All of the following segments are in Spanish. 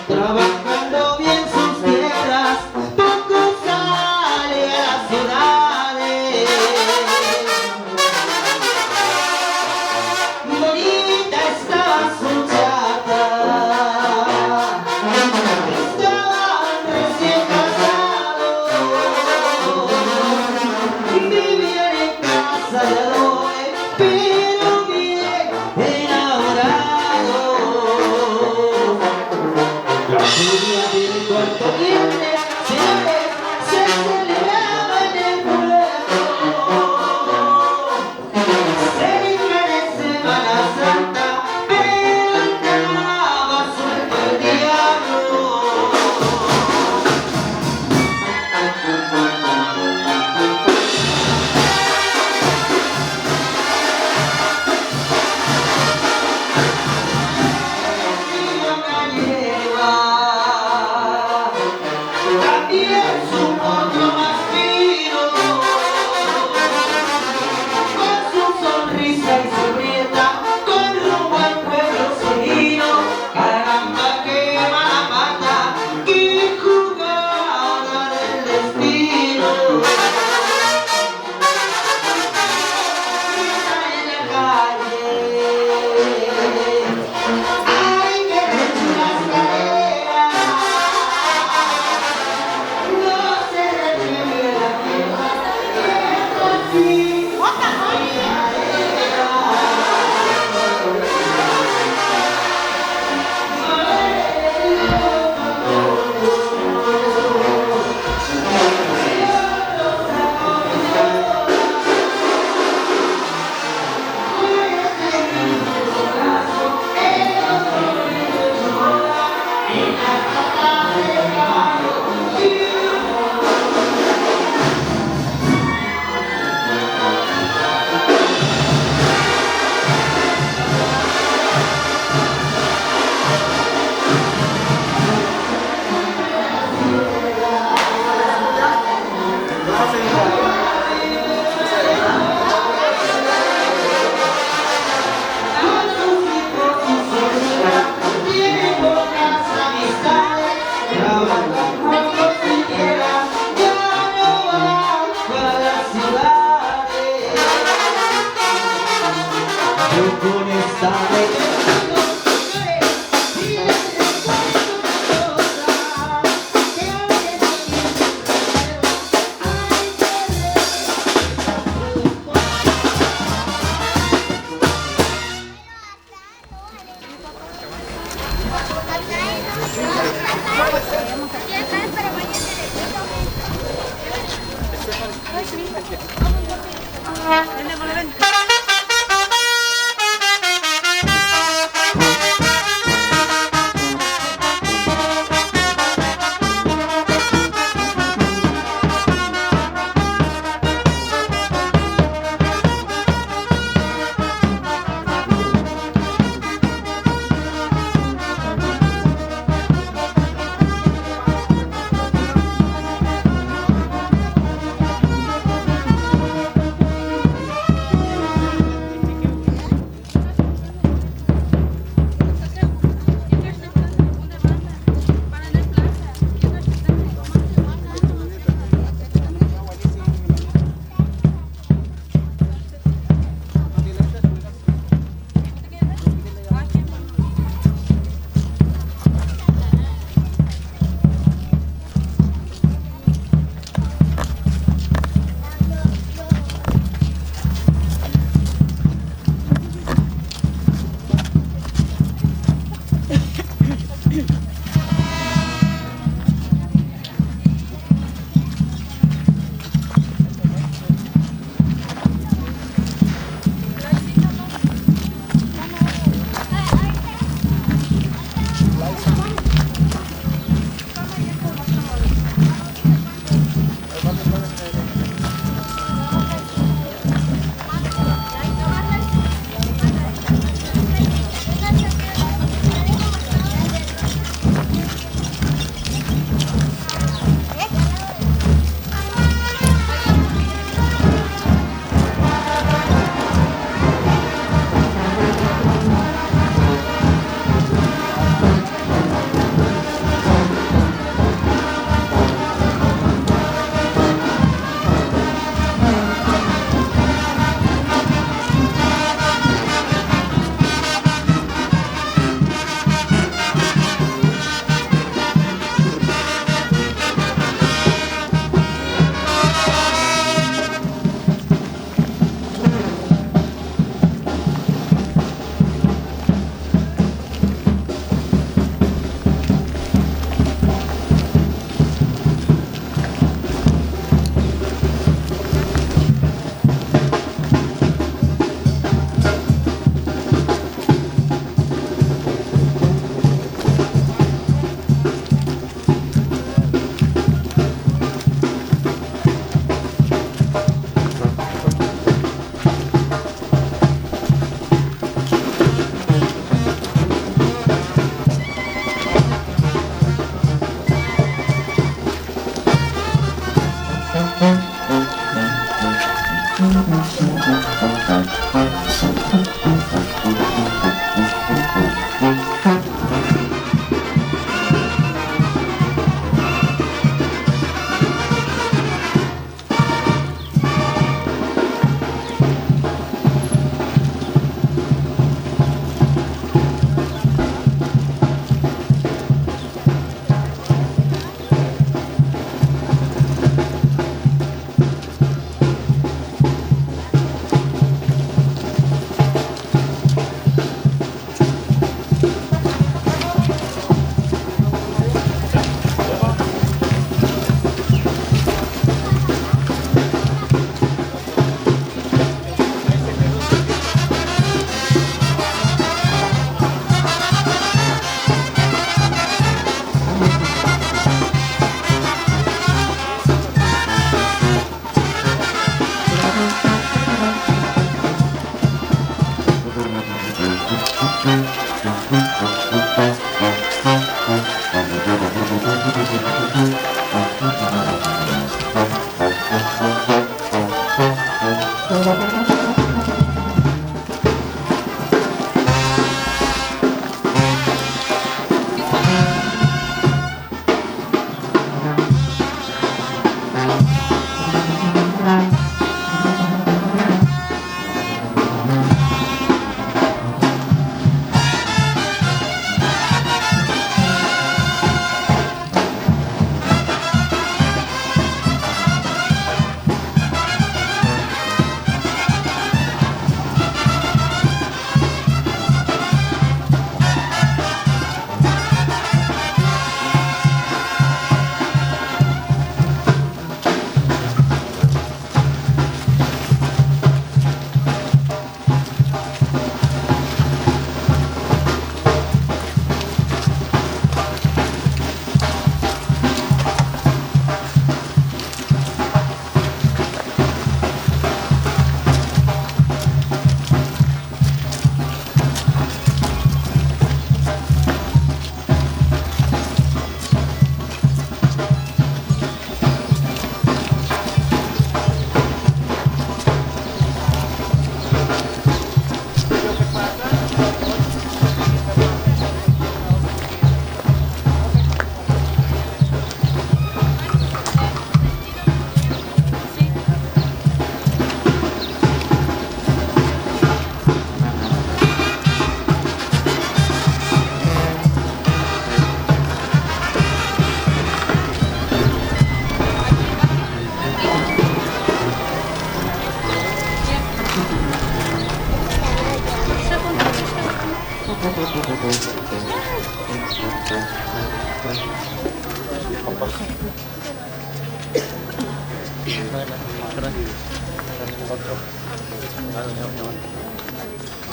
trabajando bien sus tierras, poco sale a las ciudades. Bonita estaba su chata, estaban recién casados, vivían en casa de adobe, pero bien enamorados. La lluvia del cuarto viernes se celebraba en el pueblo. Cerca de Semana Santa, pero andaba suelto el diablo. También su otro más fino, con su sonrisa y su prieta, con rumbo al pueblo serino. Caramba, qué mala pata, qué jugada del destino. Grita en la calle, ay, que te chulas caderas. No se refiere a la tierra, que por fin con esta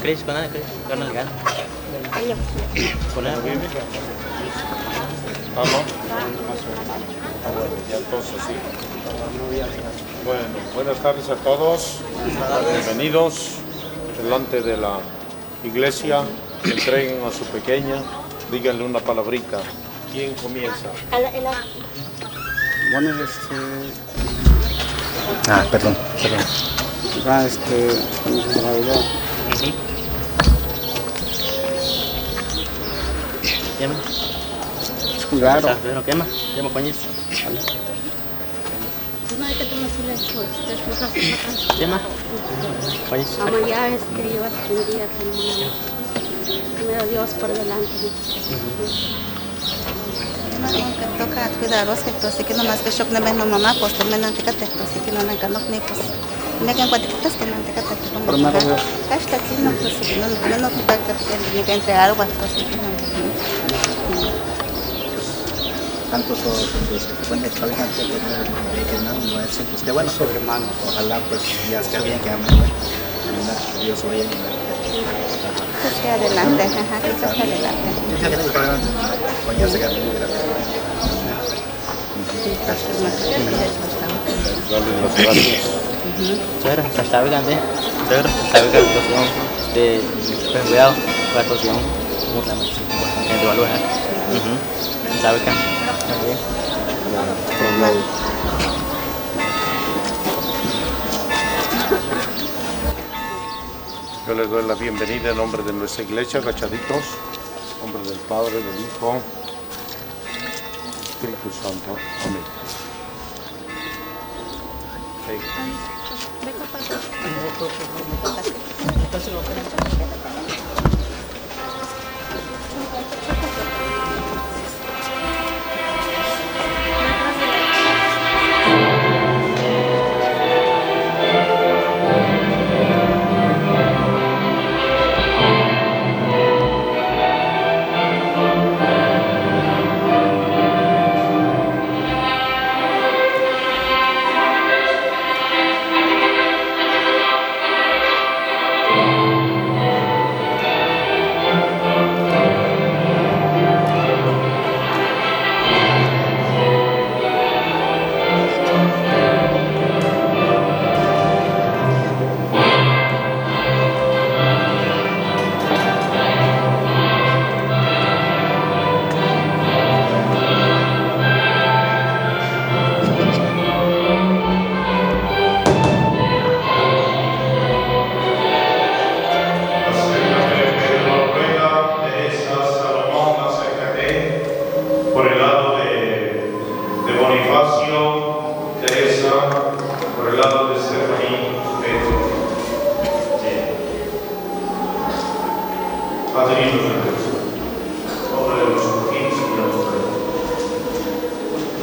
Chris, con el gana. Con él. Vamos. Ya entonces sí. Bueno, buenas tardes a todos. Bienvenidos delante de la iglesia. Entreguen a su pequeña. Díganle una palabrita. ¿Quién comienza? Bueno, Perdón. Llama. Claro. Llama coñes. Llama. Coñes. Como ya yo ascendía primero Dios por delante. Que toca cuidadoso, entonces que nomás que shock no me no mamá, pues también no te cate, entonces que no me cano ni pues me que encuentre que estás que no te cate como hasta aquí no pues que no te cate que me que entre algo entonces que no tanto bueno, está bien que no es pues que bueno, hermano, ojalá pues ya esté bien que amen, Dios vaya que esté adelante, ajá, que esté adelante. Ya que para adelante, coño se queda Dale las gracias. Chévere, está bien, chévere, está bien, de cuidado, para todos bien, muy la máxima, de valor, está bien, Yo les doy la bienvenida en nombre de nuestra iglesia, agachaditos, en nombre del Padre, del Hijo, Espíritu Santo. Amén.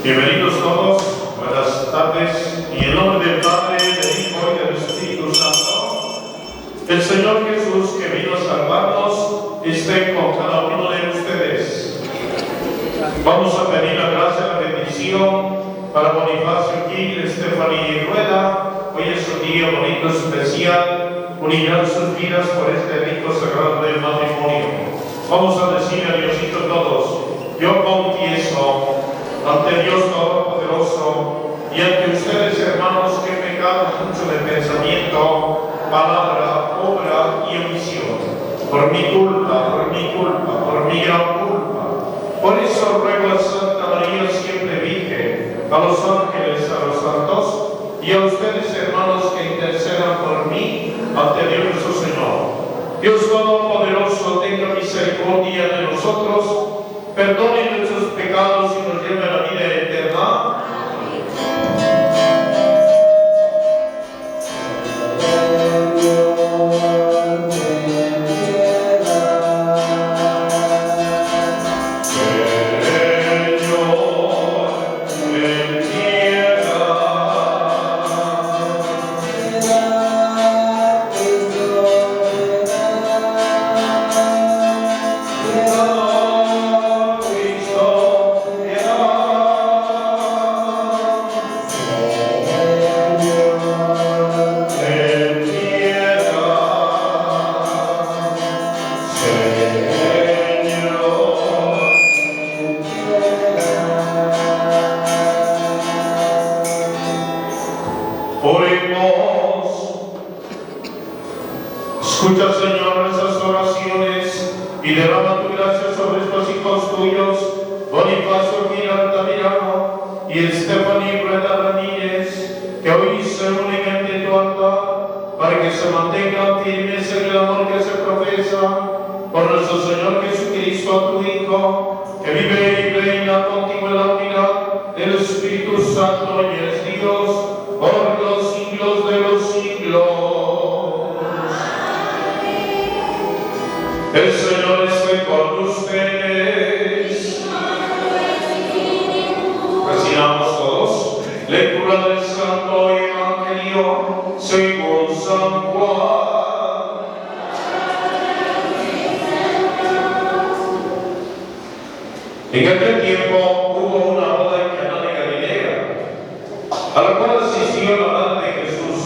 Bienvenidos todos, buenas tardes, y en nombre del Padre, del Hijo y del Espíritu Santo, el Señor Jesús que vino a salvarnos esté con cada uno de ustedes. Vamos a pedir la gracia, la bendición para Bonifacio Gil, Estefanía y Rueda. Hoy es un día bonito, especial, unirán sus vidas por este rito sagrado del matrimonio. Vamos a decir a Diosito todos: yo confieso ante Dios Todopoderoso y ante ustedes, hermanos, que he pecado mucho de pensamiento, palabra, obra y omisión, por mi culpa, por mi gran culpa. Por eso ruego a Santa María siempre Virgen, a los ángeles, a los santos y a ustedes, hermanos, que intercedan por mí ante Dios nuestro Señor. Dios Todopoderoso tenga misericordia de nosotros, perdone nuestros pecados y nos lleve a la vida eterna. Escucha, Señor, nuestras oraciones y derrama tu gracia sobre estos hijos tuyos, Bonifacio Gil Altamirano y Estefanía Rueda Ramírez, que hoy se unen ante tu altar, para que se mantengan firmes en el amor que se profesa por nuestro Señor Jesucristo, tu Hijo, que vive y reina contigo en la unidad del Espíritu Santo y es Dios por los siglos de los siglos. El Señor esté con ustedes. Recitamos todos. Lectura del Santo Evangelio según San Juan. En aquel tiempo hubo una boda en Caná de Galilea, a la cual asistió la madre de Jesús.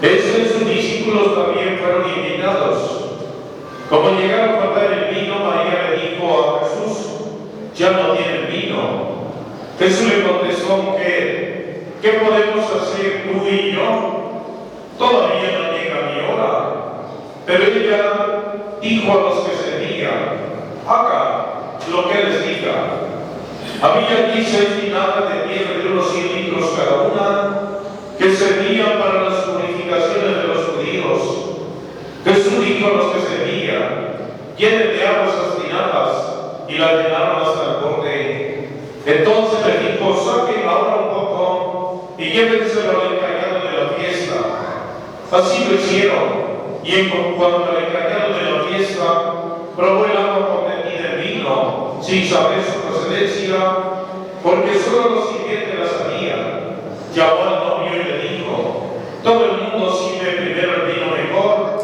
Estos sus discípulos también fueron invitados. Como llegaron a faltar el vino, María le dijo a Jesús: ya no tienen vino. Jesús le contestó: ¿qué podemos hacer tú y yo? Todavía no llega mi hora. Pero ella dijo a los que servían: hagan lo que les diga. Había allí 6 tinajas de tierra de unos 100 litros cada una, que servían para las purificaciones de los judíos. Jesús dijo a los que servían: llenen de agua esas tinajas, y las llenaron hasta el borde. Entonces le dijo: saquen ahora un poco y llévenselo al encargado de la fiesta. Así lo hicieron, y en cuanto al encargado de la fiesta probó el agua contenida en vino, sin saber su procedencia, porque solo los sirvientes la sabían. Llamó al novio y le dijo: todo el mundo sirve primero el vino mejor,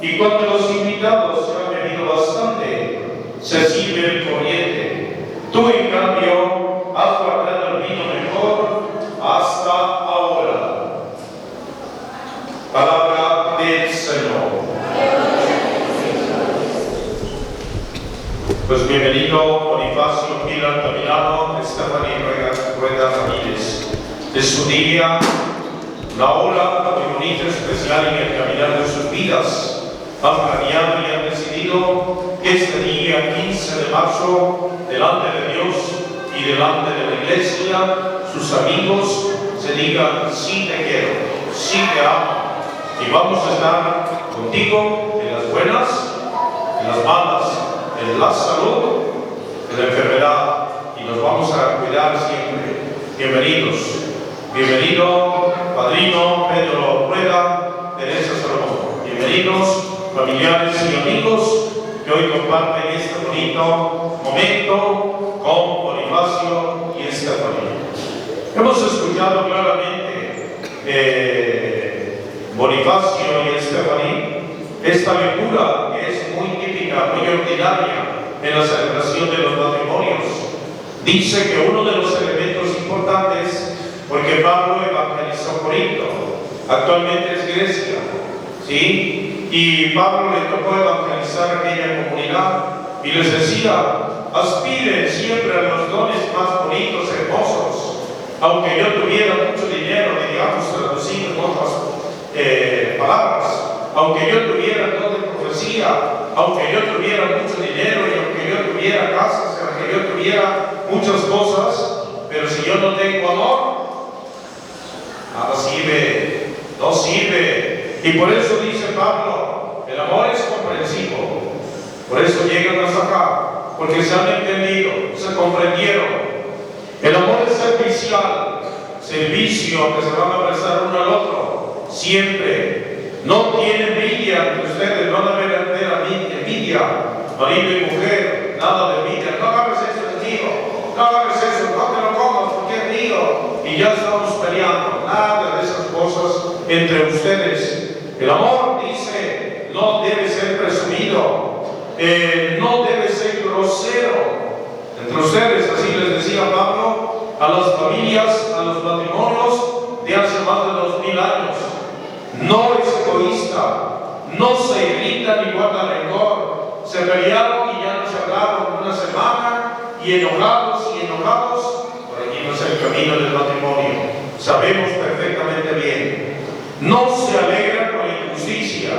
y cuando los invitados se han bebido bastante, se sirve el corriente. Tú, en cambio, has guardado el vino mejor hasta ahora. Palabra del Señor. Pues bienvenido Bonifacio Gil Altamirano, Estefanía Rueda Ramírez. Es un día, una hora muy bonita, especial en el caminar de sus vidas. Han planeado y han decidido que este día 15 de marzo, delante de Dios y delante de la Iglesia, sus amigos se digan: sí te quiero, sí te amo, y vamos a estar contigo en las buenas, en las malas, en la salud, en la enfermedad, y nos vamos a cuidar siempre. Bienvenidos. Bienvenido, padrino Pedro Rueda, Teresa Salomón. Bienvenidos, familiares y amigos que hoy comparten este bonito momento con Bonifacio y Estefanía. Hemos escuchado claramente Bonifacio y Estefaní esta lectura que es muy típica, muy ordinaria en la celebración de los matrimonios. Dice que uno de los elementos importantes, porque Pablo evangelizó Corinto, actualmente es Grecia, ¿sí? Y Pablo le tocó evangelizar aquella comunidad y les decía: aspiren siempre a los dones más bonitos, hermosos. Aunque yo tuviera mucho dinero, digamos, traducido en otras palabras, aunque yo tuviera don de profecía, aunque yo tuviera mucho dinero y aunque yo tuviera casas, aunque yo tuviera muchas cosas, pero si yo no tengo amor, nada sirve, no sirve. Y por eso dice Pablo, el amor es comprensivo. Por eso llegan hasta acá, porque se han entendido, se comprendieron. El amor es servicial, servicio que se van a prestar uno al otro, siempre. No tiene envidia entre ustedes, no debe haber envidia, marido y mujer, nada de envidia. No agarres eso, es mío, no agarres eso, no te lo comas porque es mío. Y ya estamos peleando, nada de esas cosas entre ustedes. El amor, dice, no debe ser presumido, no debe ser grosero. Entre ustedes, así les decía Pablo, a las familias, a los matrimonios de hace más de 2000 años. No es egoísta, no se irrita ni guarda rencor. Se pelearon y ya no se hablaron una semana y enojados, por aquí no es el camino del matrimonio. Sabemos perfectamente bien. No se alegra con la injusticia,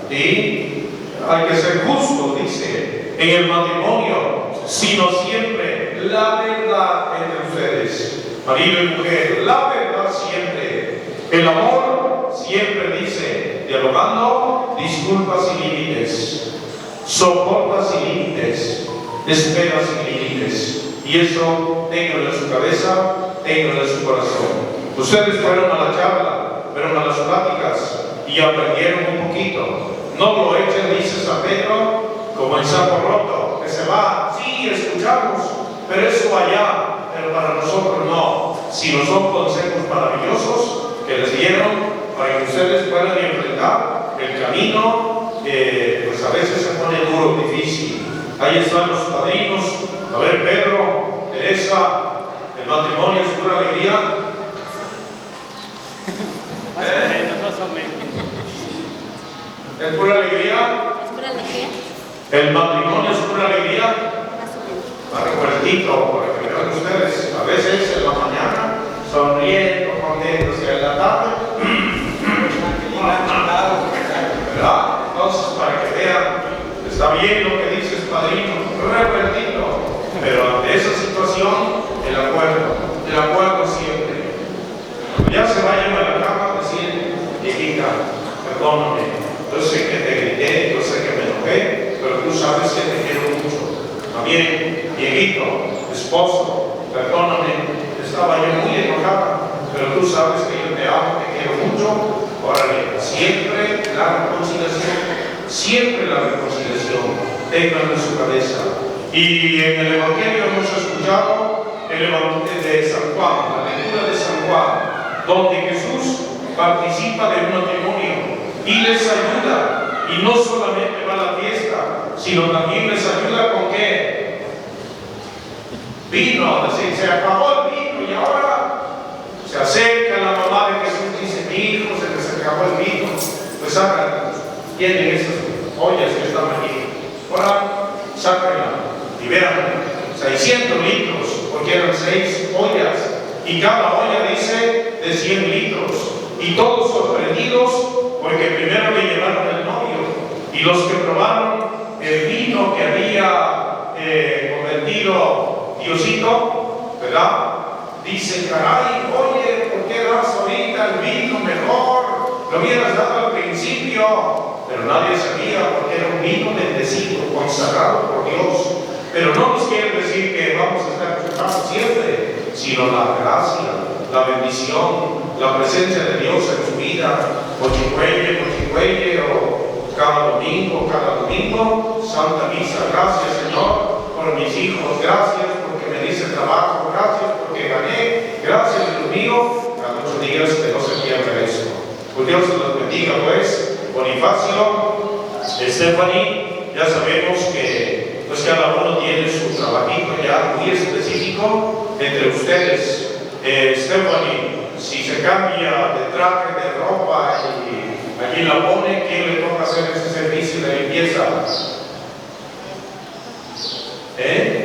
¿sí? Hay que ser justos, dice, en el matrimonio, sino siempre la verdad entre ustedes, marido y mujer, la verdad siempre. El amor siempre, dice, dialogando, disculpa sin límites, soporta sin límites, espera sin límites. Y eso ténganlo en su cabeza, ténganlo en su corazón. Ustedes fueron a la charla, fueron a las pláticas y aprendieron un poquito. No lo echen, dice San Pedro, como el sapo roto, que se va. Sí, escuchamos, pero eso allá, pero para nosotros no. Si no son consejos maravillosos que les dieron para que ustedes puedan enfrentar el camino, pues a veces se pone duro, difícil. Ahí están los padrinos. A ver, Pedro, Teresa, el matrimonio es pura alegría. ¿Es pura alegría? ¿Es pura alegría? ¿El matrimonio es pura alegría? Más recuerdito, para que vean ustedes, a veces en la mañana, sonriendo, contentos, y en la tarde, ¿verdad? Entonces, para que vean, está bien lo que dices, padrino, un recuerdito, pero ante esa situación, el acuerdo siempre. Ya se vayan a la cama, decir, viejita, perdóname. Yo sé que te grité, yo sé que me enojé, pero tú sabes que te quiero mucho. También, viejito, esposo, perdóname, estaba yo muy enojada, pero tú sabes que yo te amo, te quiero mucho. Órale, siempre la reconciliación, ténganlo en su cabeza. Y en el Evangelio hemos escuchado el Evangelio de San Juan, la lectura de San Juan, donde Jesús participa de un matrimonio y les ayuda, y no solamente va a la fiesta, sino también les ayuda con ¿qué? Vino, es decir, se acabó el vino y ahora se acerca la mamá de Jesús y dice: mi hijo, se les acabó el vino, pues sacan, tienen esas ollas que están aquí, ahora sáquenla y vean, 600 litros, porque eran 6 ollas, y cada olla dice de 100 litros, y todos sorprendidos, porque primero le llevaron el novio, y los que probaron el vino que había convertido Diosito, ¿verdad? Dicen: caray, oye, ¿por qué das ahorita el vino mejor? Lo hubieras dado al principio. Pero nadie sabía, porque era un vino bendecido, consagrado por Dios. Pero no nos quiere decir que vamos a estar escuchando siempre, sino la gracia, la bendición, la presencia de Dios en su vida, Mochicuelle, o cada domingo, Santa Misa. Gracias, Señor, por mis hijos, gracias porque me dice trabajo, gracias porque gané, gracias, Dios mío. bendiga pues. Bonifacio, Stephanie, ya sabemos que pues cada uno tiene su trabajito ya muy específico entre ustedes. Stephanie, si se cambia de traje, de ropa y aquí la pone, ¿quién le toca hacer ese servicio de limpieza? Sí.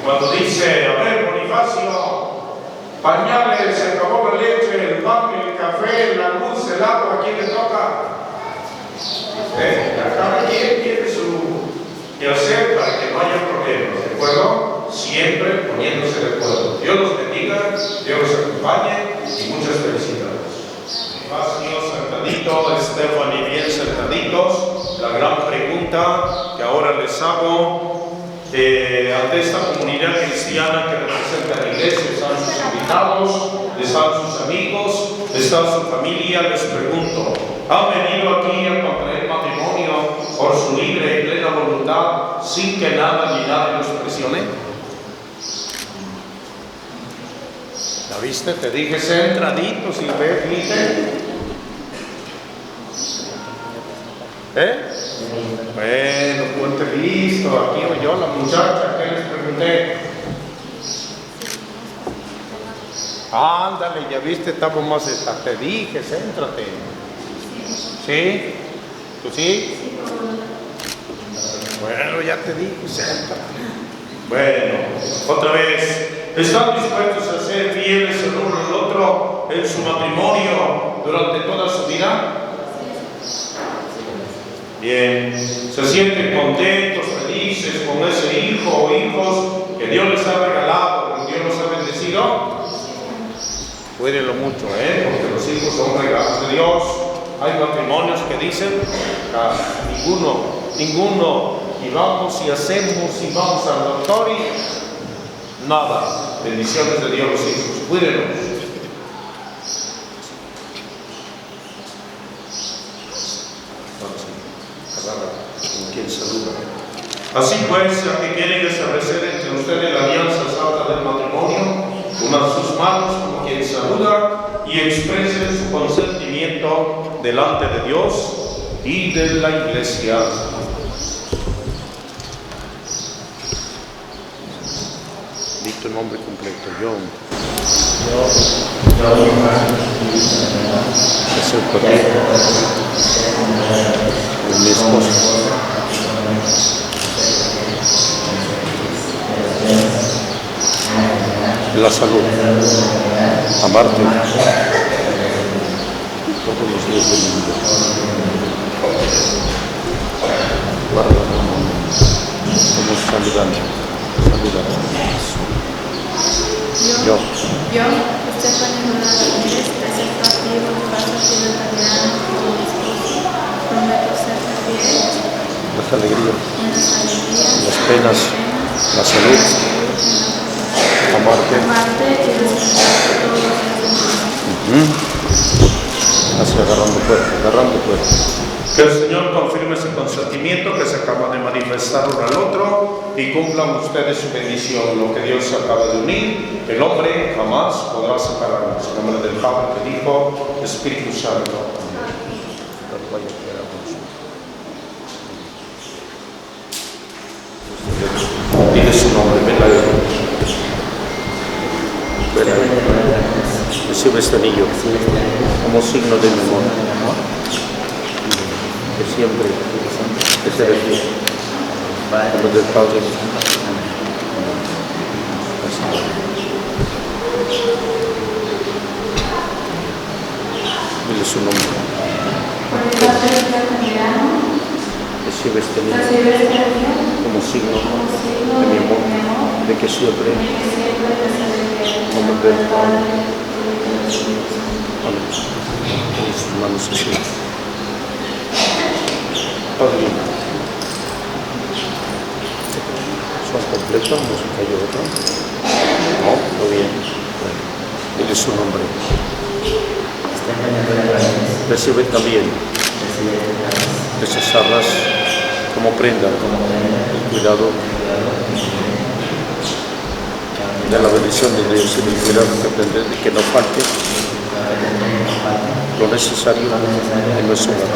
Cuando dice, a ver, Bonifacio, pañales, se acabó la leche, el pan, el café, la luz, el agua, ¿a quién le toca? Cada quien tiene su quehacer para que no haya problemas, ¿de acuerdo? Siempre poniéndose de acuerdo. Dios los bendiga, Dios los acompañe y muchas felicidades. Bonifacio, sentadito, Stephanie, bien sentaditos. La gran pregunta que ahora les hago ante esta comunidad cristiana que representa la iglesia, están sus invitados, están sus amigos, está su familia, les pregunto, ¿han venido aquí a contraer matrimonio por su libre y plena voluntad sin que nada ni nadie los presione? ¿La viste? Te dije centradito, sin ver, ¿viste? Bueno, ponte listo, aquí oyó la muchacha que les pregunté. Ándale, ya viste, estamos más, te dije, céntrate. ¿Sí? ¿Tú sí? Bueno, ya te dije, céntrate. Bueno, otra vez, ¿están dispuestos a ser fieles el uno al otro en su matrimonio durante toda su vida? Bien, ¿se sienten contentos, felices con ese hijo o hijos que Dios les ha regalado, que Dios los ha bendecido? Cuídenlo mucho, porque los hijos son regalos de Dios. Hay matrimonios que dicen, ninguno, y vamos y hacemos y vamos al doctor y nada. Bendiciones de Dios los hijos, cuídenlos. Quien saluda. Así pues, ya que quieren establecer entre ustedes la alianza santa del matrimonio, unan sus manos como quien saluda y expresen su consentimiento delante de Dios y de la iglesia. Di tu nombre completo, John. Es el papel de mi esposa. La salud, amarte todos los días del mundo. Vamos saludando. Yo, Stephanie Morales, presento aquí Bonifacio Pimentel como mi esposo. Prometo ser fiel las alegrías, en las alegrías, las penas, la salud, amarte y respetarte todos los días de mi vida. Así agarrando fuerte. Que el Señor confirme ese consentimiento que se acaba de manifestar uno al otro y cumplan ustedes su bendición. Lo que Dios acaba de unir, el hombre jamás podrá separarnos. En nombre del Padre, del Hijo, Espíritu Santo. Dile su nombre, ven a él. Recibe este anillo como signo de mi amor. Que siempre te seré fiel. En nombre del Padre. Dile su nombre. Recibe este anillo como signo de mi amor, de que siempre en nombre del Padre. Amén. En sus manos así. Padre, ¿son completos? ¿No se cayó otro? No, todo bien. Bueno, dile su nombre. Recibe también esas arras como prenda, el cuidado de la bendición de Dios y del cuidado que tendré de que no falte lo necesario en nuestro hogar.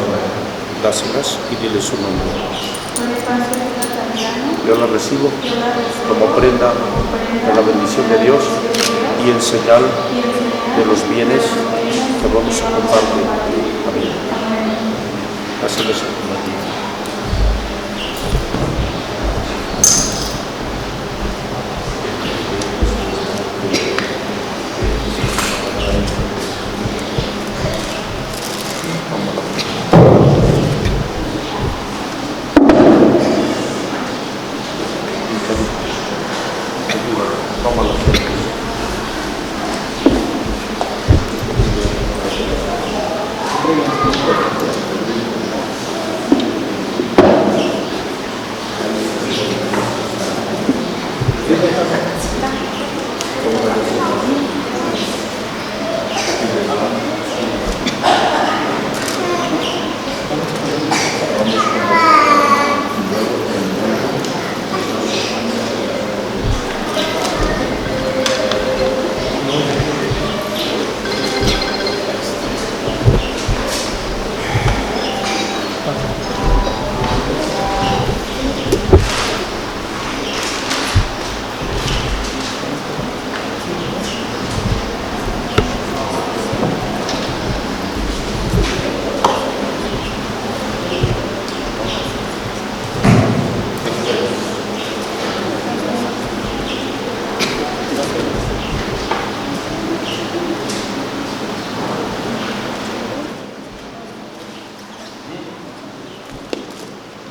Dáselas y dile su nombre. Yo la recibo como prenda de la bendición de Dios y en señal de los bienes que vamos a compartir. Amén. Así lo sé.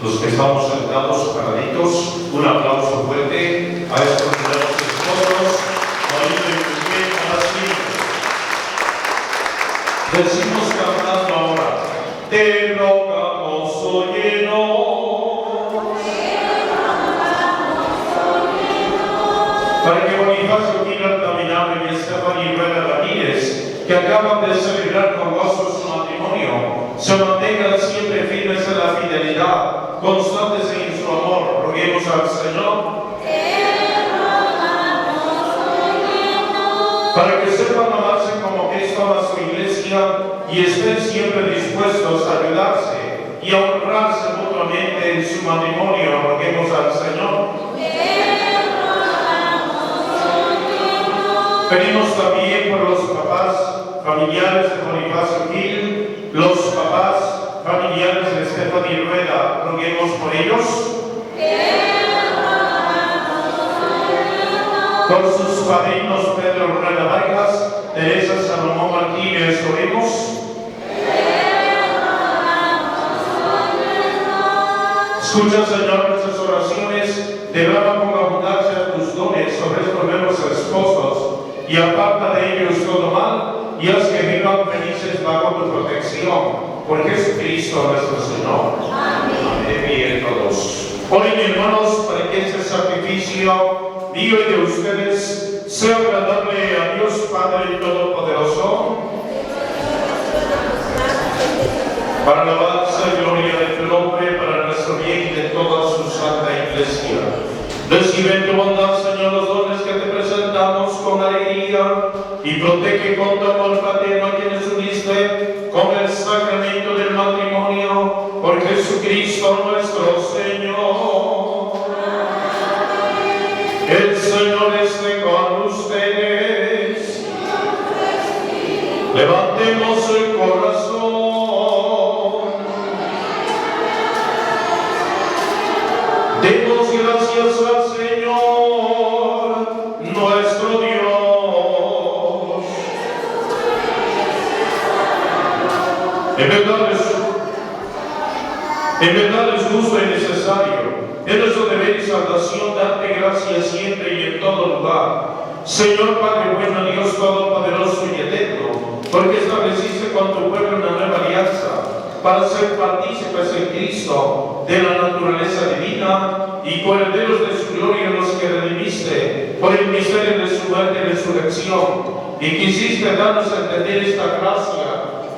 Los que estamos sentados, paraditos, un aplauso fuerte a estos nuevos esposos, marido y mujer, para siempre. Decimos cantando ahora, te rogamos, para que Bonifacio Gil Altamirano y Estefanía Rueda Ramírez, que acaban de celebrar con gozo su matrimonio, se mantengan siempre firmes en la fidelidad, constantes en su amor. Roguemos al Señor para que sepan amarse como Cristo ama a su iglesia y estén siempre dispuestos a ayudarse y a honrarse mutuamente en su matrimonio. Roguemos al Señor. Pedimos también por los papás familiares de Bonifacio Gil, los papás familiares de Estefanía Rueda, roguemos por ellos. Por sus padrinos Pedro Rueda Vargas, Teresa Salomón Martínez, oremos. Escucha, Señor, nuestras oraciones, derrama con abundancia tus dones sobre estos nuevos esposos y aparta de ellos todo mal y haz que vivan felices bajo tu protección. Por Jesucristo nuestro Señor. Amén. Bien todos. Oren, hermanos, para que este sacrificio mío y de ustedes sea agradable a Dios Padre Todopoderoso, para la alabanza y gloria de tu nombre, para nuestro bien y de toda su santa iglesia. Recibe en tu bondad, Señor, los dones que te presentamos con alegría y protege con tu amor fraterno a quienes uniste con el sacramento del matrimonio, por Jesucristo nuestro Señor. El Señor esté con ustedes. Levantemos el corazón. Demos gracias al Señor, nuestro Dios. En verdad es justo y necesario, es nuestro deber y salvación darte gracias siempre y en todo lugar. Señor Padre bueno, Dios Todopoderoso y eterno, porque estableciste con tu pueblo una nueva alianza, para ser partícipes en Cristo de la naturaleza divina y coherederos de su gloria los que redimiste por el misterio de su muerte y resurrección, y quisiste darnos a entender esta gracia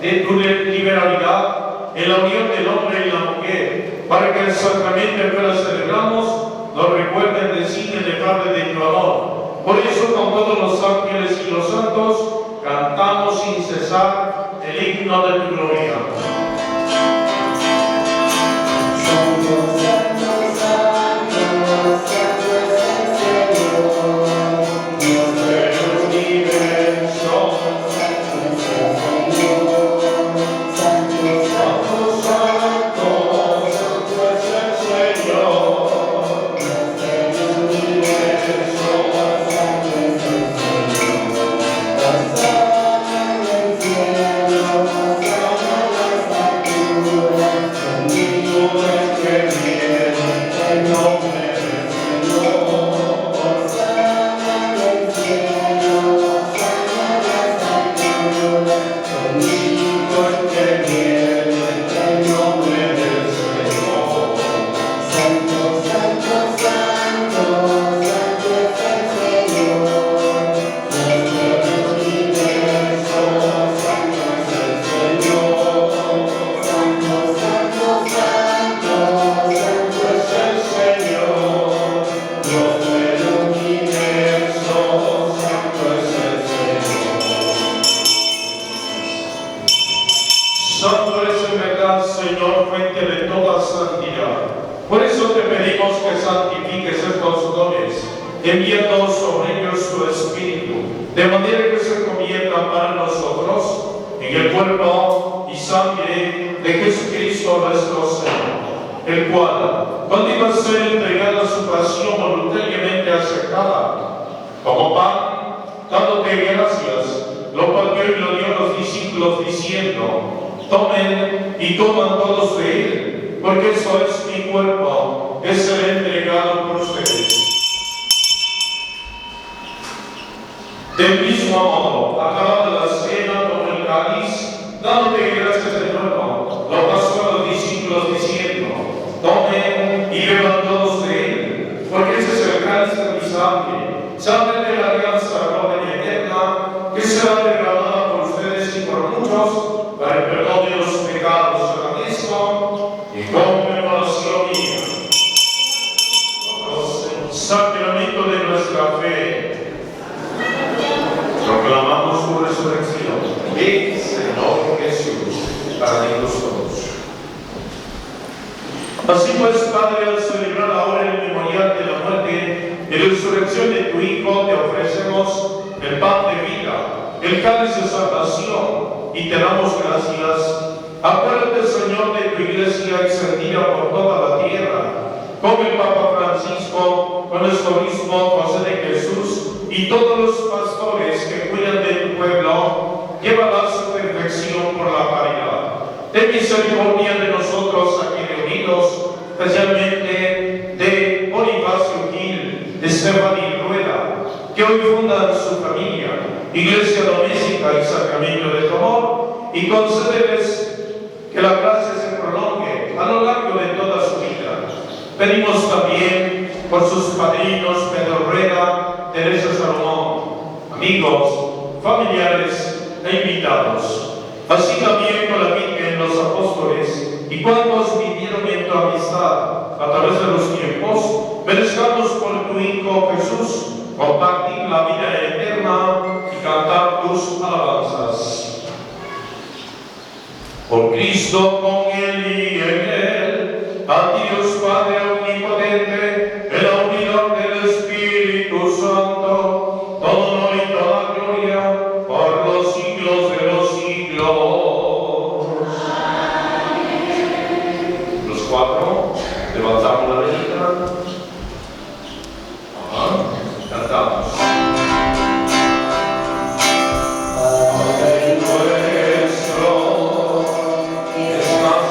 de tu liberalidad en la unión del hombre y la mujer, para que el sacramento que ahora celebramos lo recuerde en el signo inefable de tu amor. Por Por eso, con todos los ángeles y los santos, cantamos sin cesar el himno de tu gloria. Santo eres en verdad, Señor, fuente de toda santidad. Por eso te pedimos que santifiques estos dones, enviando sobre ellos tu Espíritu, de manera que se conviertan para nosotros en el cuerpo y sangre de Jesucristo nuestro Señor, el cual, cuando iba a ser entregada su pasión voluntariamente aceptada, como pan, dándote gracias, lo partió y lo dio a los discípulos diciendo: tomen y coman todos de él, porque eso es mi cuerpo, que será entregado por ustedes. Del mismo modo, acabada la cena, tomó el cáliz, dándote gracias de nuevo, lo pasó a los discípulos diciendo: tomen y beban todos de él, porque ese es el cáliz de mi sangre de la alianza nueva y eterna, que será derramada por ustedes y por muchos, para el perdón de los pecados. Hagan esto y conmemoración mía. Sacramento de nuestra fe, proclamamos su resurrección. Ven, Señor Jesús, para todos. Así pues, Padre, al celebrar ahora el memorial de la muerte y la resurrección de tu Hijo, te ofrecemos el pan de vida, el cáliz de salvación, y te damos gracias. Acuérdate, Señor, de tu iglesia extendida por toda la tierra, con el Papa Francisco, con nuestro obispo José de Jesús y todos los pastores que cuidan de tu pueblo, llévala a su perfección por la caridad. Ten misericordia de nosotros aquí reunidos, especialmente de Bonifacio Gil, de Stephanie Rueda, que hoy fundan su familia, Iglesia Doméstica y Sacramento de tu amor, y concédeles que la gracia se prolongue a lo largo de toda su vida. Pedimos también por sus padrinos Pedro Rueda, Teresa Salomón, amigos, familiares e invitados, así también con la Virgen, los apóstoles y cuantos vivieron en tu amistad a través de los tiempos, merezcamos por tu Hijo Jesús compartir la vida eterna y cantar tus alabanzas. Por Cristo, con Él y en Él, a Dios Padre omnipotente, en la unidad del Espíritu Santo, todo honor y toda gloria por los siglos de los siglos. Amén. Los cuatro levantamos la velita. Cantamos. Padre nuestro, que estás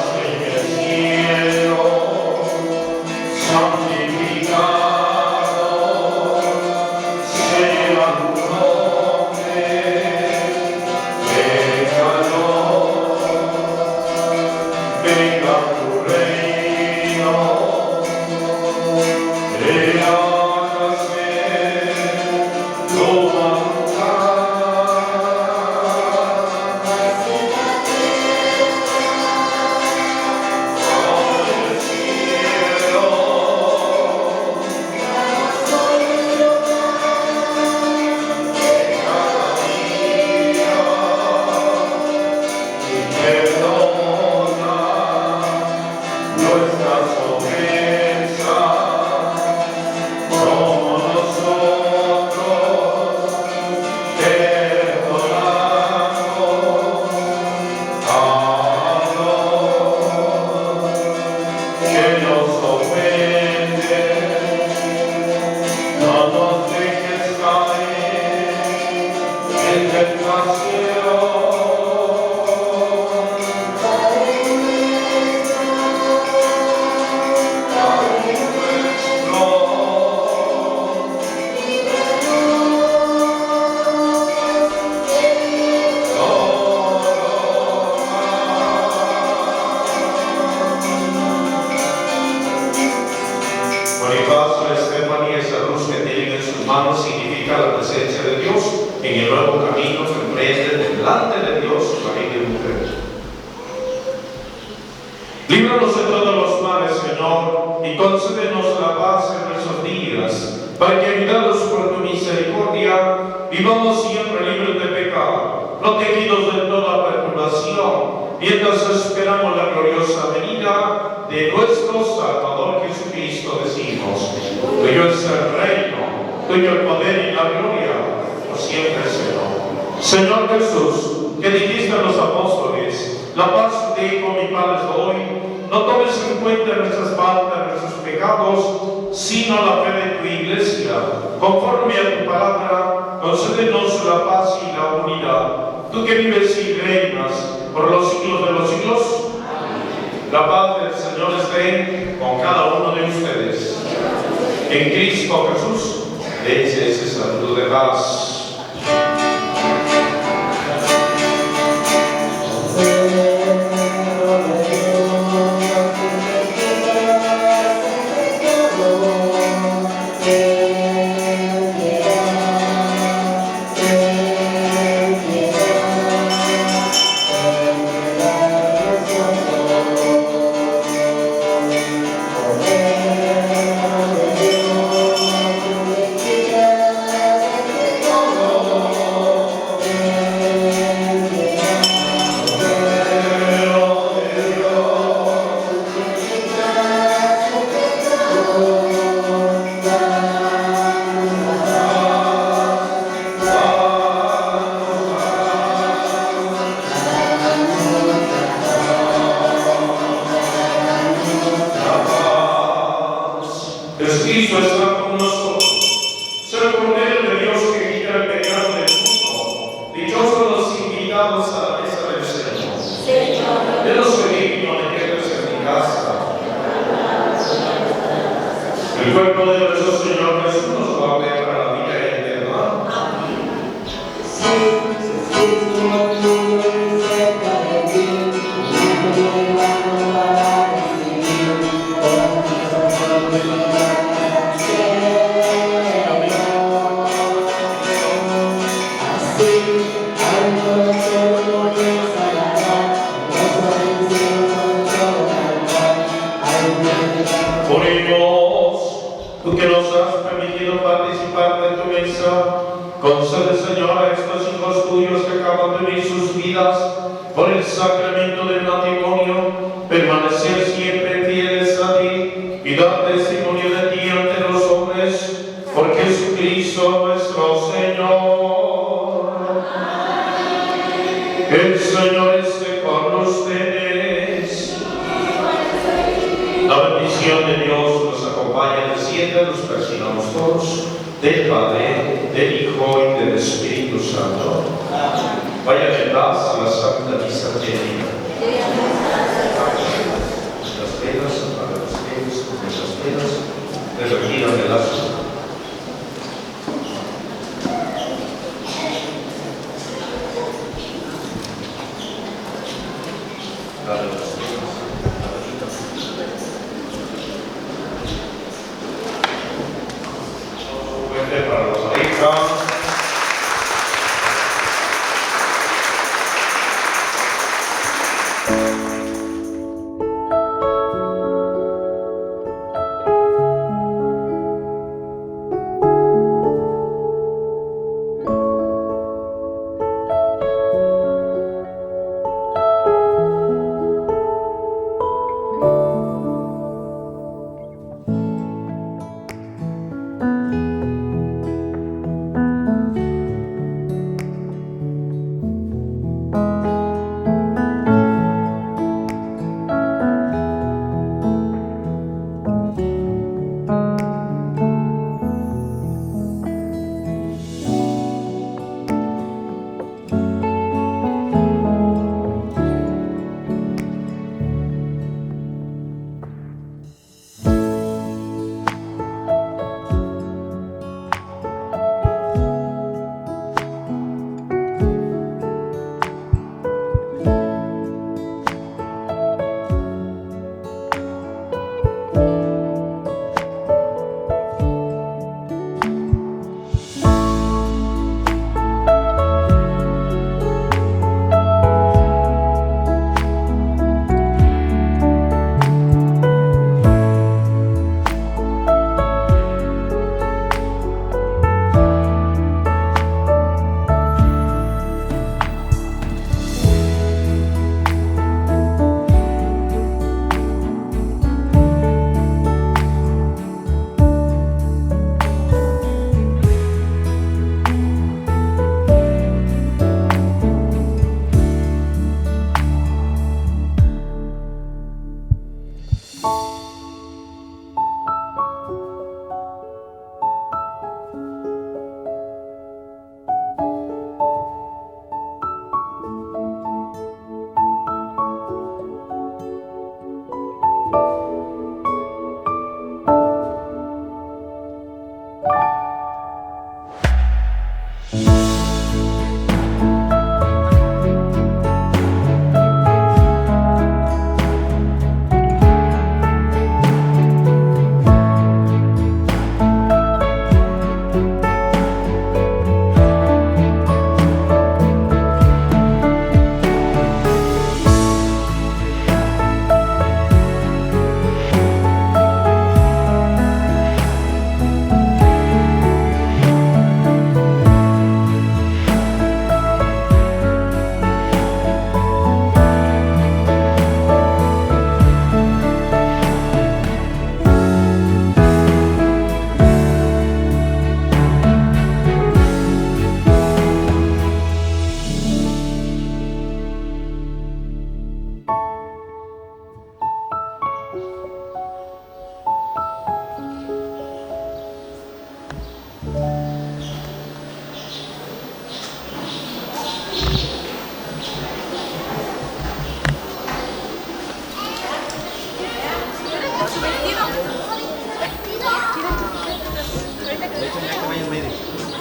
sus manos significa la presencia de Dios en el nuevo camino que emprende delante de Dios, marido y mujer. Líbranos de todos los males, Señor, y concédenos la paz en nuestros días, para que, ayudados por tu misericordia, vivamos siempre libres de pecado, protegidos de toda perturbación, mientras esperamos la gloriosa venida de nuestro Salvador Jesucristo. Decimos: tuyo es el reino, tuyo el poder y la gloria, por siempre, Señor. Señor Jesús, que dijiste a los apóstoles: la paz te dejo, mi paz les doy, no tomes en cuenta nuestras faltas, nuestros pecados, sino la fe de tu Iglesia. Conforme a tu palabra, concédenos la paz y la unidad. Tú que vives y reinas por los siglos de los siglos, la paz del Señor esté con cada uno de ustedes. En Cristo Jesús, deje ese saludo de paz. Jesucristo está con nosotros. Sea el Cordero de Dios que quita el pecado del mundo. Dichosos los invitados a la mesa del Señor. Yo no soy digno de que entres en mi casa. El cuerpo de nuestro Señor Jesús nos guarde para la vida eterna. Tú que nos has permitido participar de tu mesa, concede, Señor, a estos hijos tuyos que acaban de vivir sus vidas por el sacramento del matrimonio, permanecer siempre fieles a ti y dar testimonio de ti ante los hombres, por Jesucristo nuestro Señor. El Señor esté con ustedes. La bendición de Dios nos acompaña, desciende, nos persigamos todos, del Padre, del Hijo y del Espíritu Santo. Vayan en paz a la Santa Misa Divina. Las penas, para los penas, las penas, les retiran el lazo. Para los parejas.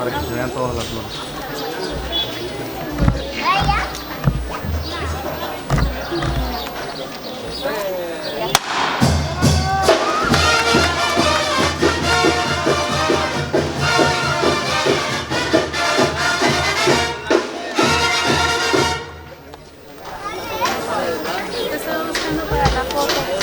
para que se vean todas las flores. Te estaba buscando para la foto.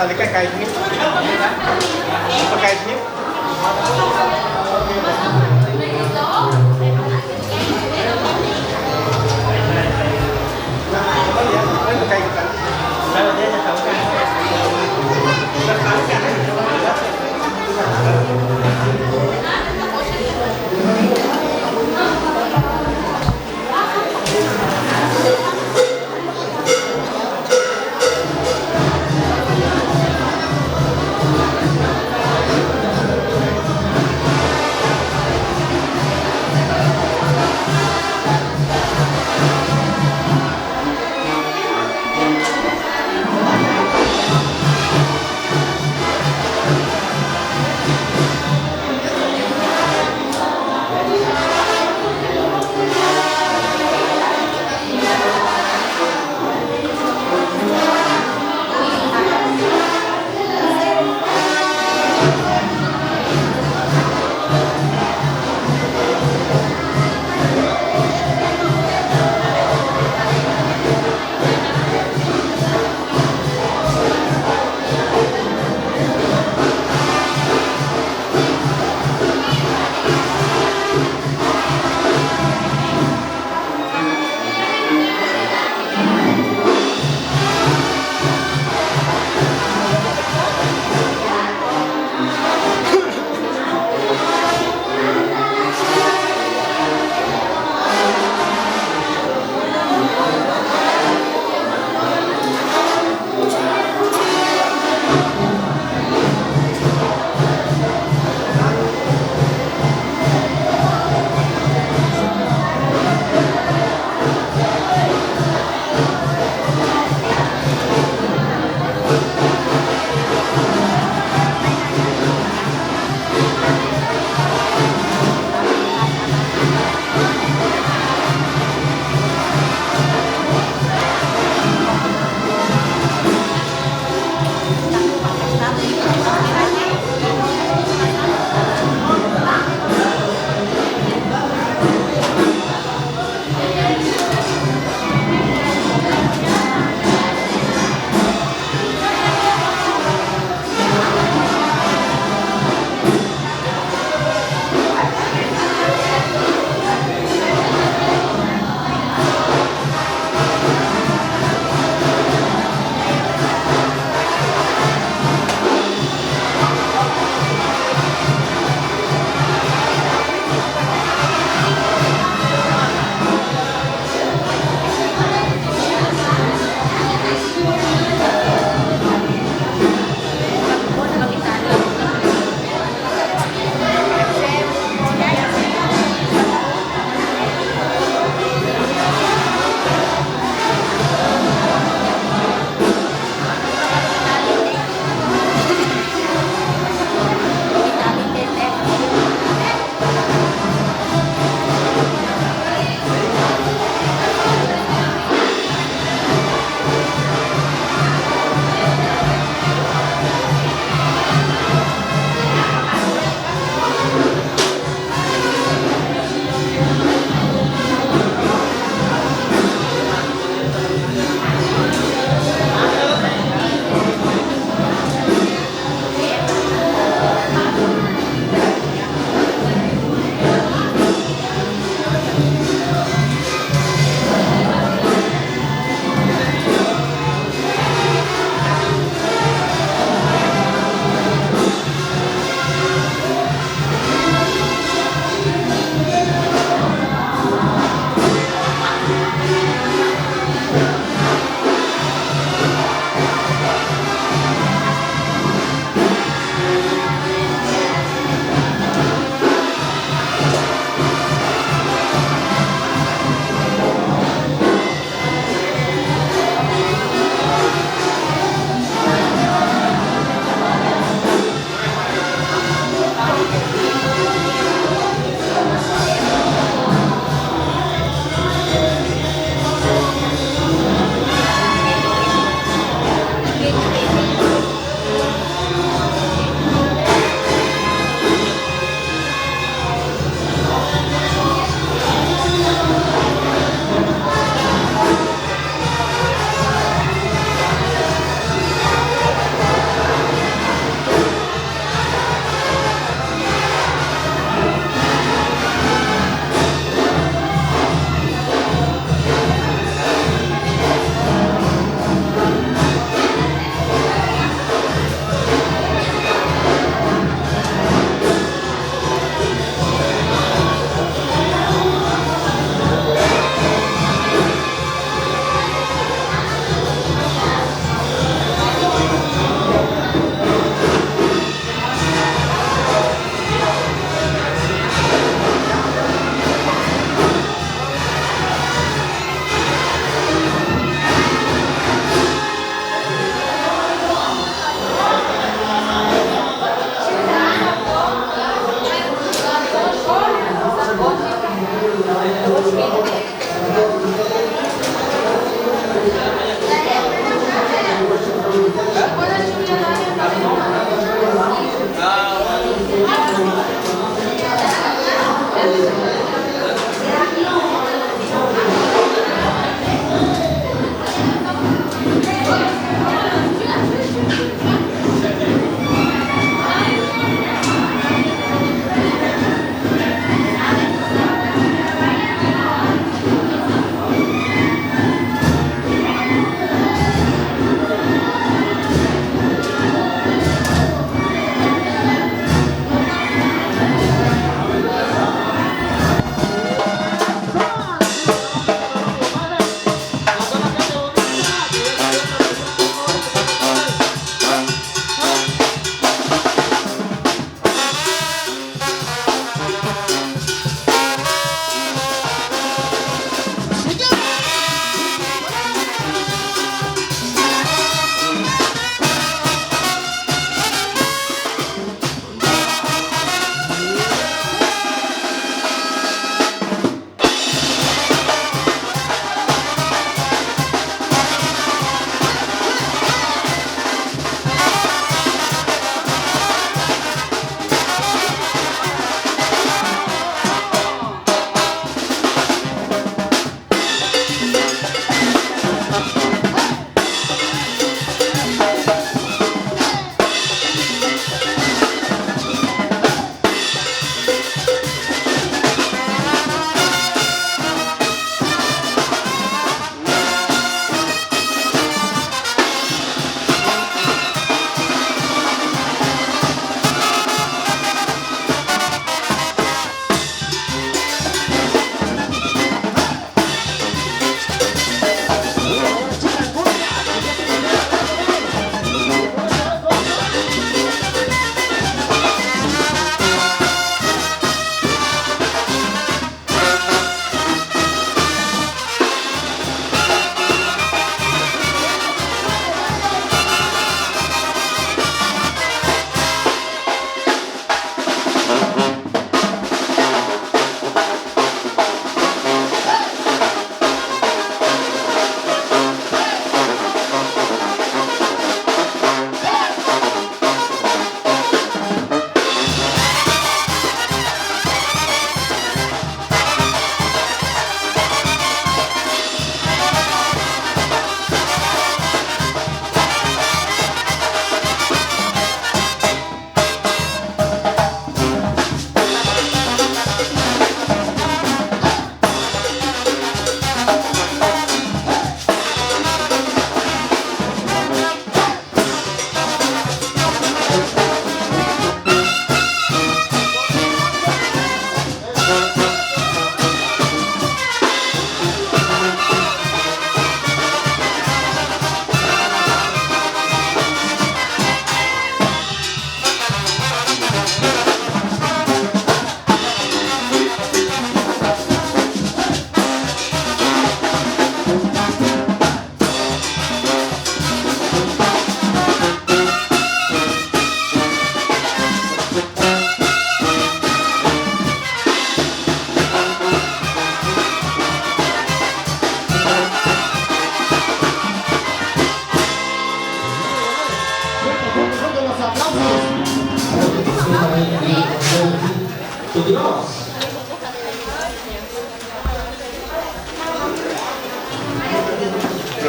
de que cae bien. Cae bien.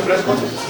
refrescos?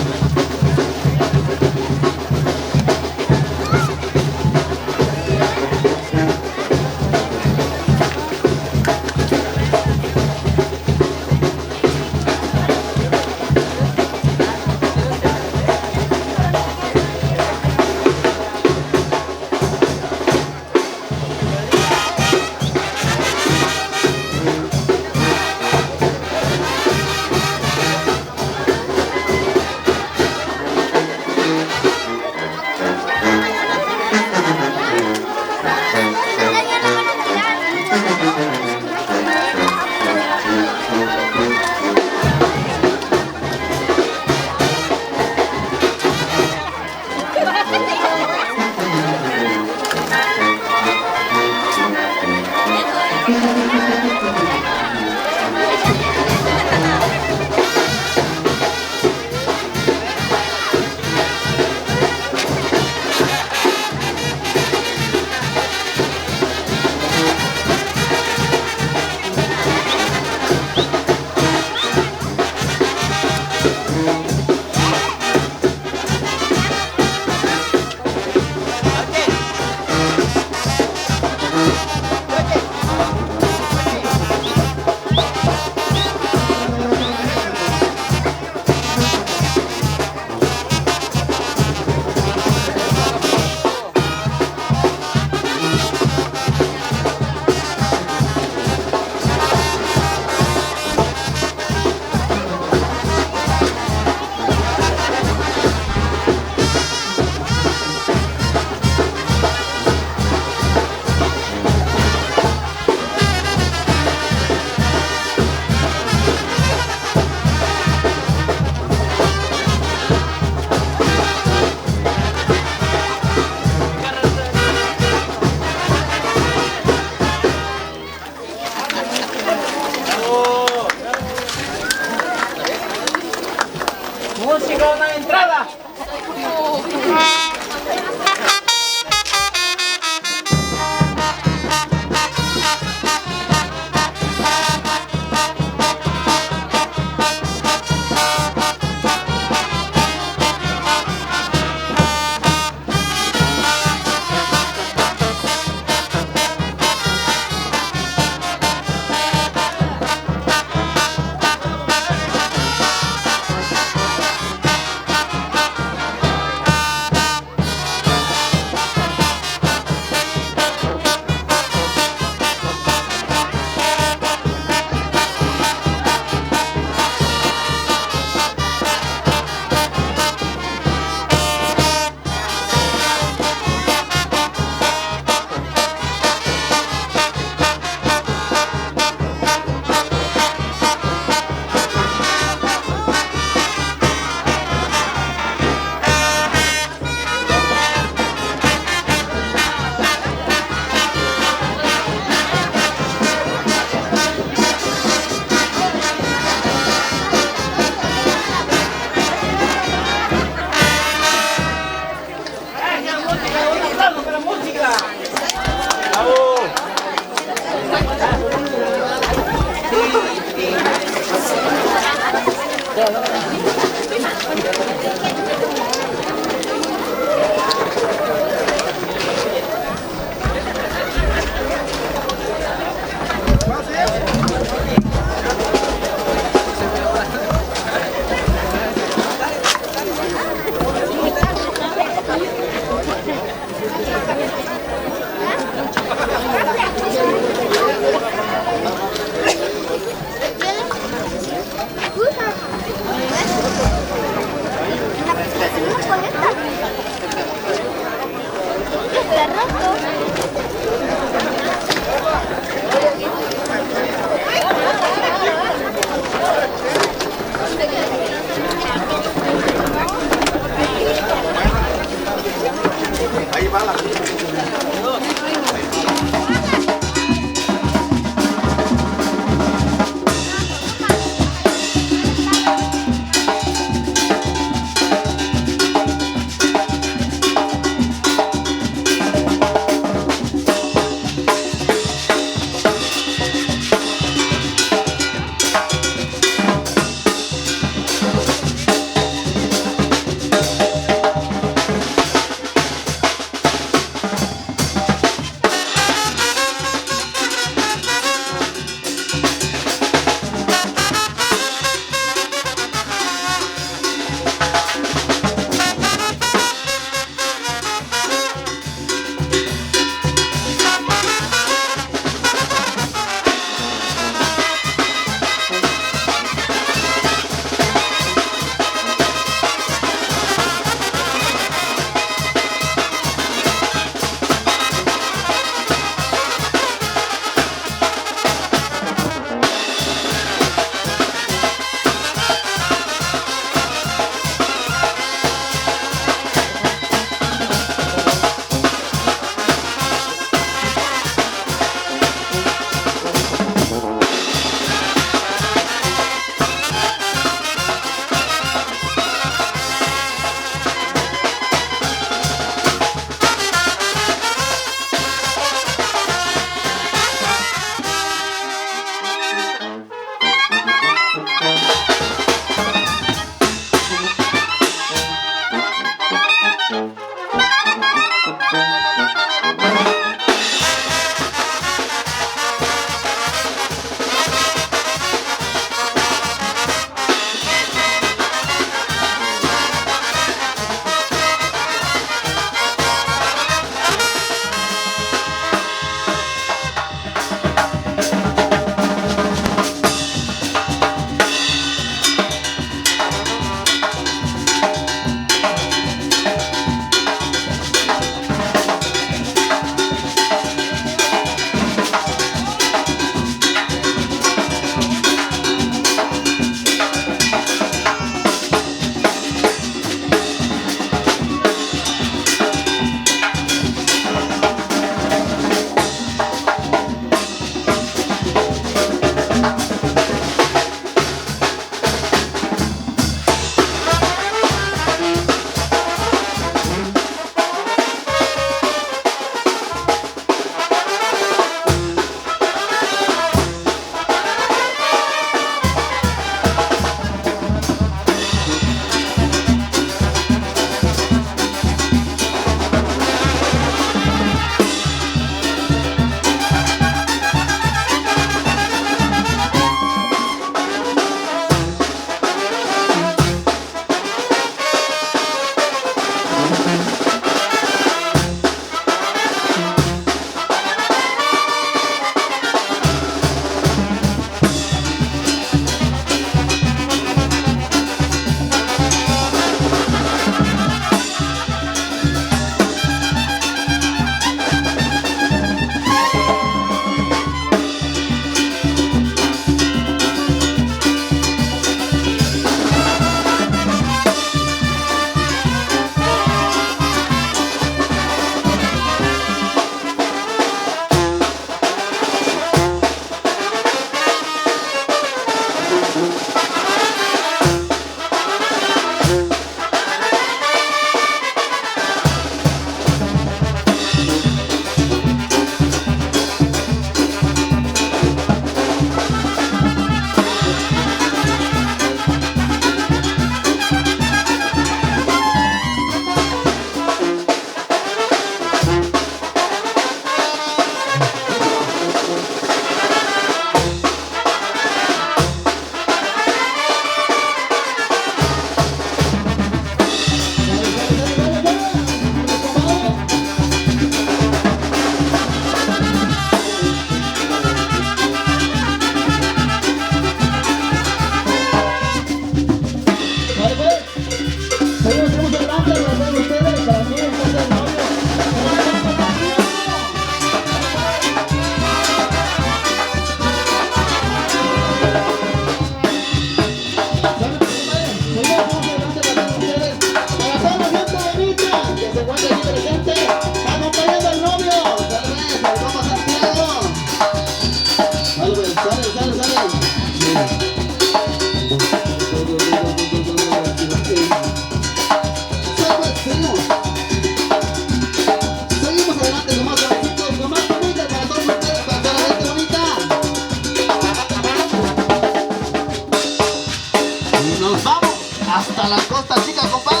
hasta la Costa Chica, compadre.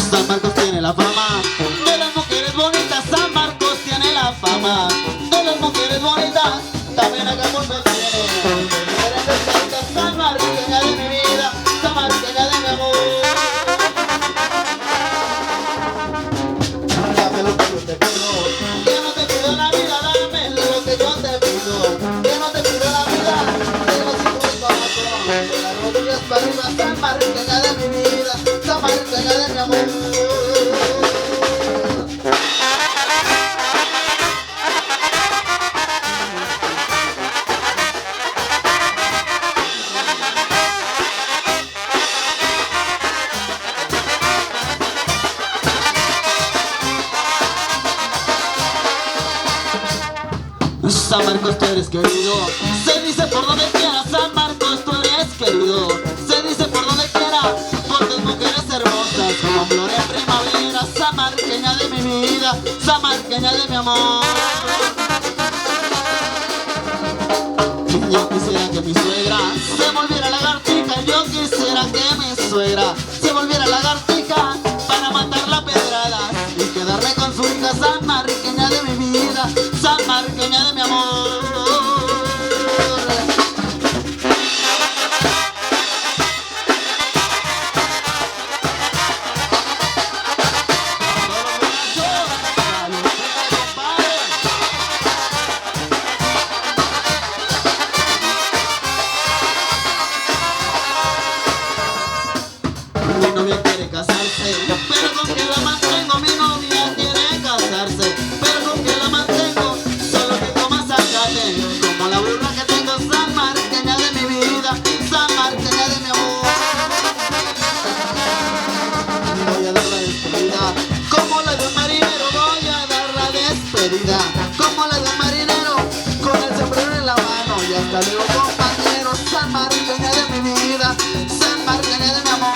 San Marcos tiene la fama de las mujeres bonitas. San Marcos tiene la fama de las mujeres bonitas. También Acapulco tiene diferentes cosas. San Marqueña de mi vida, San Marqueña de mi amor. Dame lo que yo te pido, que no te pido la vida. Dame lo que yo te pido, que no te pido la vida. Pero si tú eres abajo, de las rodillas para arriba. San Marqueña de mi vida, San Marqueña de mi amor. San Marcos, tú eres querido, se dice por donde quiera. San Marcos, tú eres querido, se dice por donde quiera, por tus mujeres hermosas como flor en primavera. San Marqueña de mi vida, San Marqueña de mi amor. Yo quisiera que mi suegra se volviera lagartija. Yo quisiera que mi suegra se volviera lagartija para matar la pedrada y quedarme con su hija. San Marqueña de mi vida, San Marqueña de mi amor. Mi novia quiere casarse, pero con que la mantengo. Mi novia quiere casarse, pero con que la mantengo. Solo que coma zacate, como la burra que tengo. San Marqueña de mi vida, San Marqueña de mi amor. Voy a dar la despedida, como la de un marinero. Voy a dar la despedida, como la de un marinero, con el sombrero en la mano. Y hasta luego, compañero. San Marqueña de mi vida, San Marqueña de mi amor.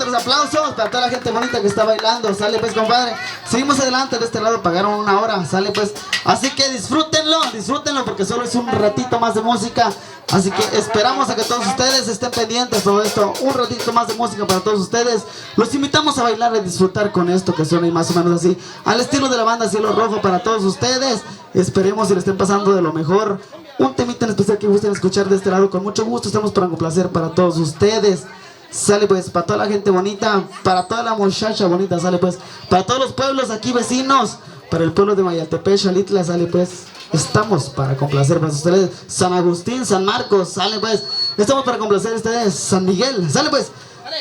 Aplausos para toda la gente bonita que está bailando. Sale pues, compadre. Seguimos adelante. De este lado pagaron 1 hora. Sale pues. Así que disfrútenlo, disfrútenlo, porque solo es un ratito más de música. Así que esperamos a que todos ustedes estén pendientes de todo esto. Un ratito más de música para todos ustedes. Los invitamos a bailar y disfrutar con esto que suena y más o menos así, al estilo de la banda Cielo Rojo para todos ustedes. Esperemos y le estén pasando de lo mejor. Un temita en especial que gusten escuchar de este lado. Con mucho gusto estamos para complacer para todos ustedes. Sale pues, para toda la gente bonita, para toda la muchacha bonita. Sale pues, para todos los pueblos aquí vecinos, para el pueblo de Mayaltepec, Xalitla. Sale pues, estamos para complacer para ustedes. San Agustín, San Marcos. Sale pues, estamos para complacer a ustedes. San Miguel. Sale pues,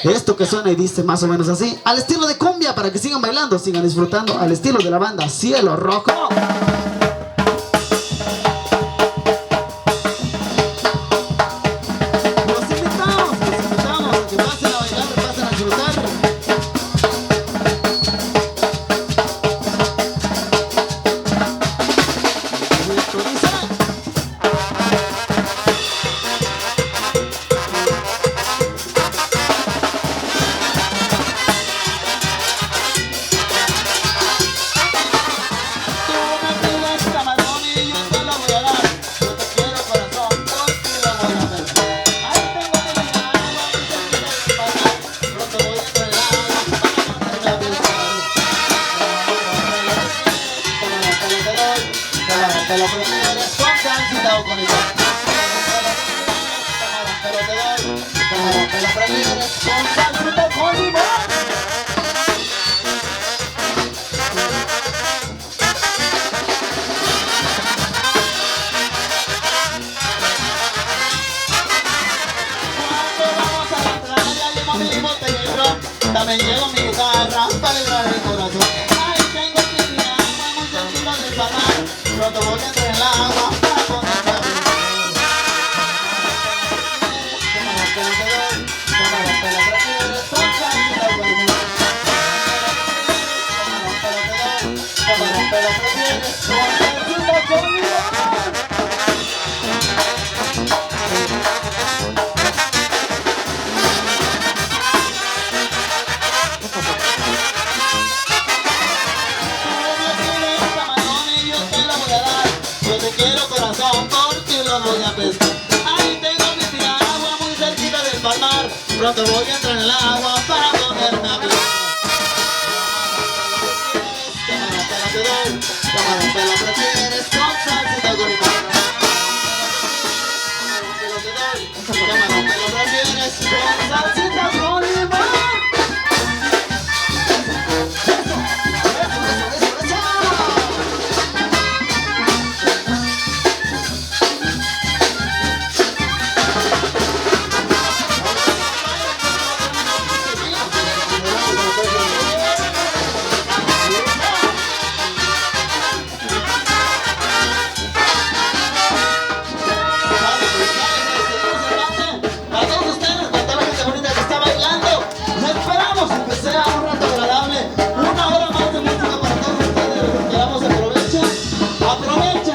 esto que suena y dice más o menos así, al estilo de cumbia, para que sigan bailando, sigan disfrutando, al estilo de la banda Cielo Rojo. Te lo prefieres con salsita o con limón. Te lo doy. Te lo prefieres con salsita o con limón. también llevo mi guitarra para librar el corazón. Ahí tengo mi agua muy cerquita del palmar. Pronto voy a entrar en el agua para ponerme a brincar. Yo te quiero corazón, por ti lo voy a pescar. Ahí tengo mi piragua muy cerquita del palmar. Pronto voy a entrar en el agua para ponerme a pescar. Camarón te lo prefieres con salsita con limón. Camarón te lo prefieres con salsita con limón.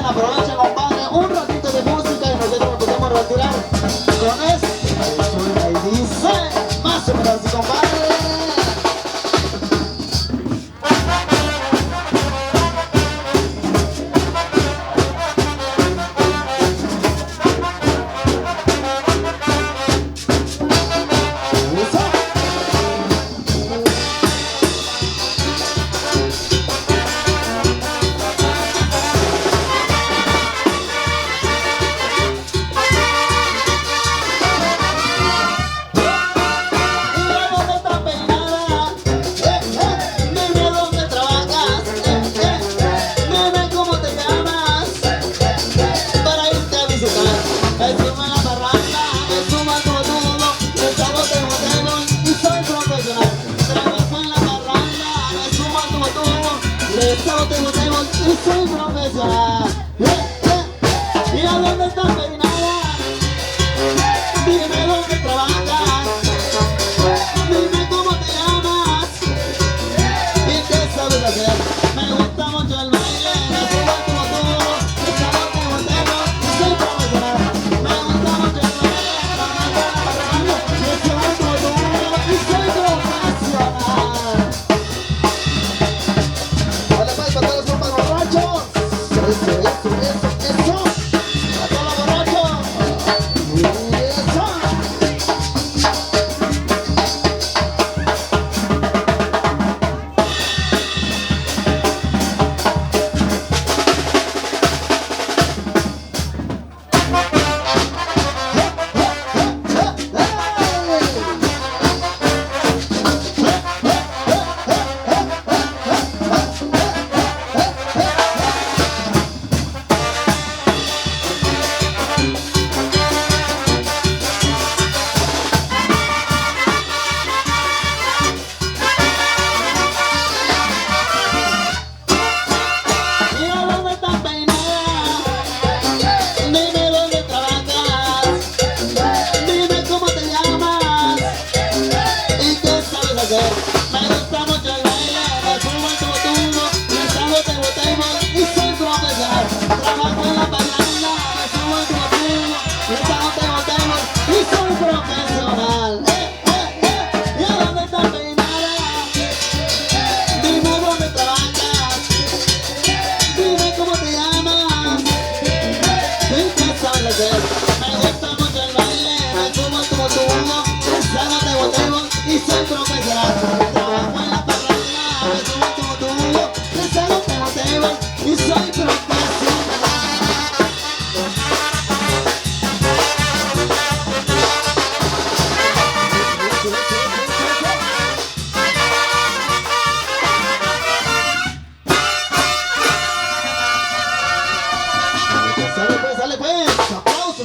Aprovechen, compadre, un ratito de música y nosotros nos podemos retirar con esto. Y dice, más o menos así, compadre. Y soy profesional. ¿Y a dónde estás peinada? Dime dónde trabajas. Dime cómo te llamas. ¿Y qué sabes hacer? Me gusta mucho el baile. Me subo como tú. Estamos de botero. Y soy profesional. Me gusta mucho el baile. Me subo como tú. Y soy profesional. Vale, pues, para todos los compas borrachos. Eso. A todos los borrachos. Eso.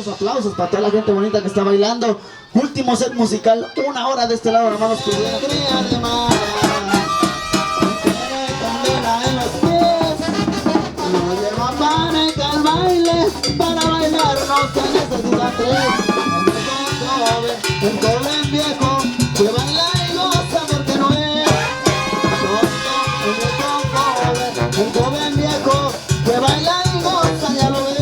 Aplausos para toda la gente bonita que está bailando. Último set musical, 1 hora de este lado, hermanos. Que viene alegría de mar. Tiene candela en los pies. No lleva pánica al baile. Para bailar no se necesita 3. El joven viejo que baila y goza porque no es tonto. El joven viejo que baila y goza, ya lo ves.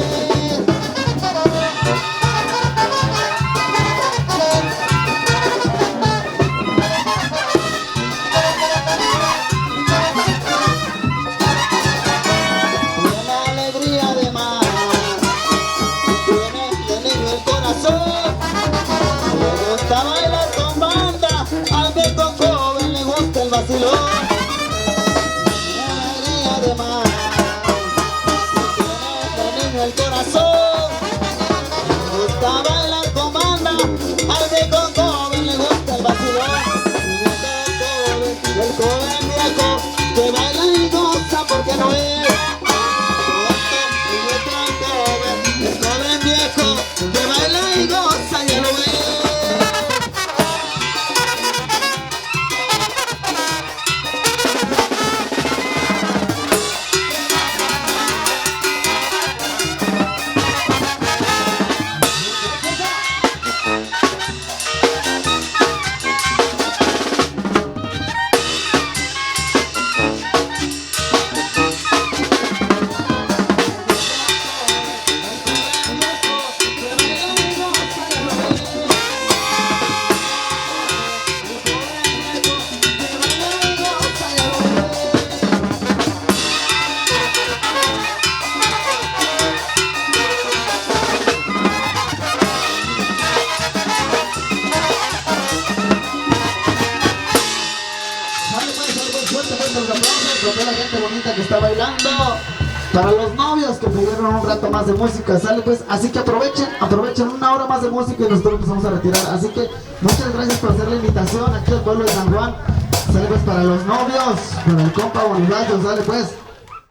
El corazón le gusta bailar con banda, al viejo joven le gusta el vacilón. El joven viejo que baila y goza porque no es tonto. El joven viejo que baila y goza, ya lo ves. Para toda la gente bonita que está bailando, para los novios que pidieron un rato más de música, sale pues, así que aprovechen 1 hora más de música y nosotros nos vamos a retirar. Así que muchas gracias por hacer la invitación aquí al pueblo de San Juan. Sale pues para los novios, para el compa Bonifacio, sale pues.